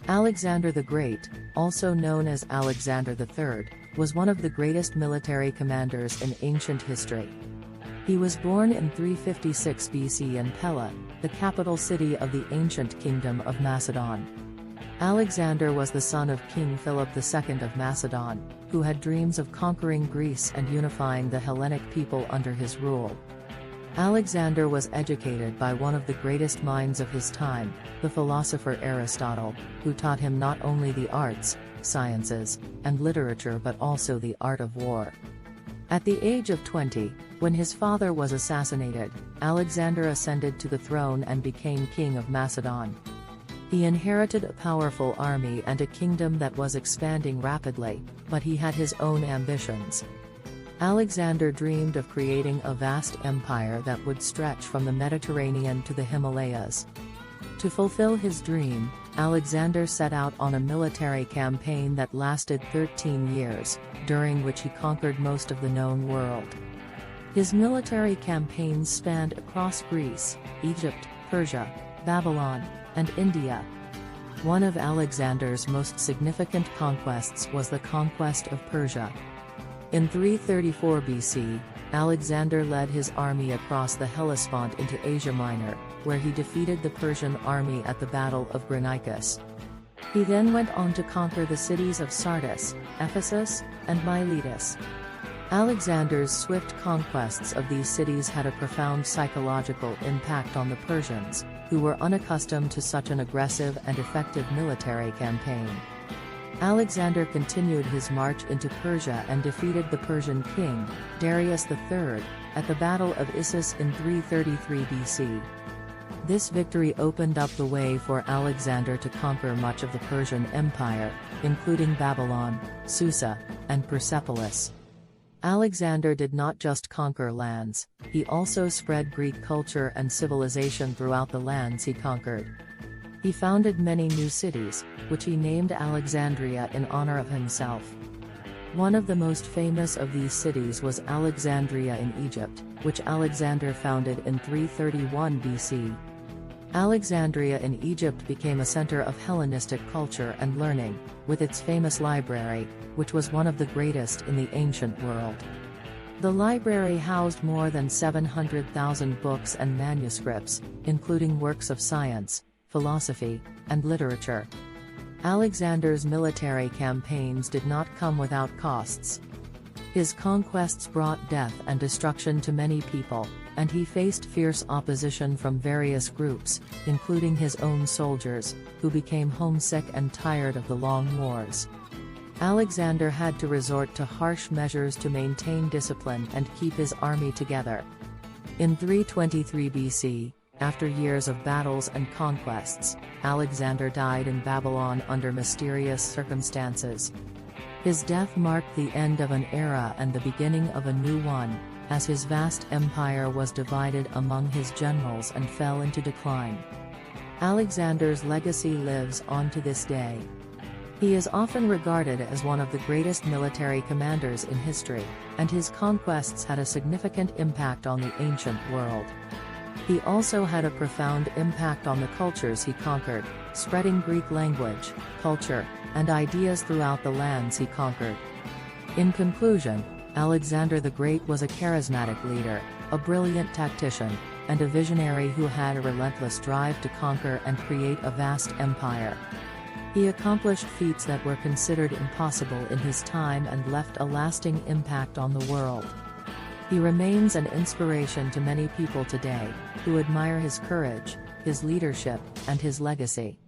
Alexander the Great, also known as Alexander III, was one of the greatest military commanders in ancient history. He was born in 356 BC in Pella, the capital city of the ancient kingdom of Macedon. Alexander was the son of King Philip II of Macedon, who had dreams of conquering Greece and unifying the Hellenic people under his rule. Alexander was educated by one of the greatest minds of his time, the philosopher Aristotle, who taught him not only the arts, sciences, and literature but also the art of war. At the age of 20, when his father was assassinated, Alexander ascended to the throne and became king of Macedon. He inherited a powerful army and a kingdom that was expanding rapidly, but he had his own ambitions. Alexander dreamed of creating a vast empire that would stretch from the Mediterranean to the Himalayas. To fulfill his dream, Alexander set out on a military campaign that lasted 13 years, during which he conquered most of the known world. His military campaigns spanned across Greece, Egypt, Persia, Babylon, and India. One of Alexander's most significant conquests was the conquest of Persia. In 334 BC, Alexander led his army across the Hellespont into Asia Minor, where he defeated the Persian army at the Battle of Granicus. He then went on to conquer the cities of Sardis, Ephesus, and Miletus. Alexander's swift conquests of these cities had a profound psychological impact on the Persians, who were unaccustomed to such an aggressive and effective military campaign. Alexander continued his march into Persia and defeated the Persian king, Darius III, at the Battle of Issus in 333 BC. This victory opened up the way for Alexander to conquer much of the Persian Empire, including Babylon, Susa, and Persepolis. Alexander did not just conquer lands, he also spread Greek culture and civilization throughout the lands he conquered. He founded many new cities, which he named Alexandria in honor of himself. One of the most famous of these cities was Alexandria in Egypt, which Alexander founded in 331 BC. Alexandria in Egypt became a center of Hellenistic culture and learning, with its famous library, which was one of the greatest in the ancient world. The library housed more than 700,000 books and manuscripts, including works of science, philosophy, and literature. Alexander's military campaigns did not come without costs. His conquests brought death and destruction to many people, and he faced fierce opposition from various groups, including his own soldiers, who became homesick and tired of the long wars. Alexander had to resort to harsh measures to maintain discipline and keep his army together. In 323 BC, after years of battles and conquests, Alexander died in Babylon under mysterious circumstances. His death marked the end of an era and the beginning of a new one, as his vast empire was divided among his generals and fell into decline. Alexander's legacy lives on to this day. He is often regarded as one of the greatest military commanders in history, and his conquests had a significant impact on the ancient world. He also had a profound impact on the cultures he conquered, spreading Greek language, culture, and ideas throughout the lands he conquered. In conclusion, Alexander the Great was a charismatic leader, a brilliant tactician, and a visionary who had a relentless drive to conquer and create a vast empire. He accomplished feats that were considered impossible in his time and left a lasting impact on the world. He remains an inspiration to many people today, who admire his courage, his leadership, and his legacy.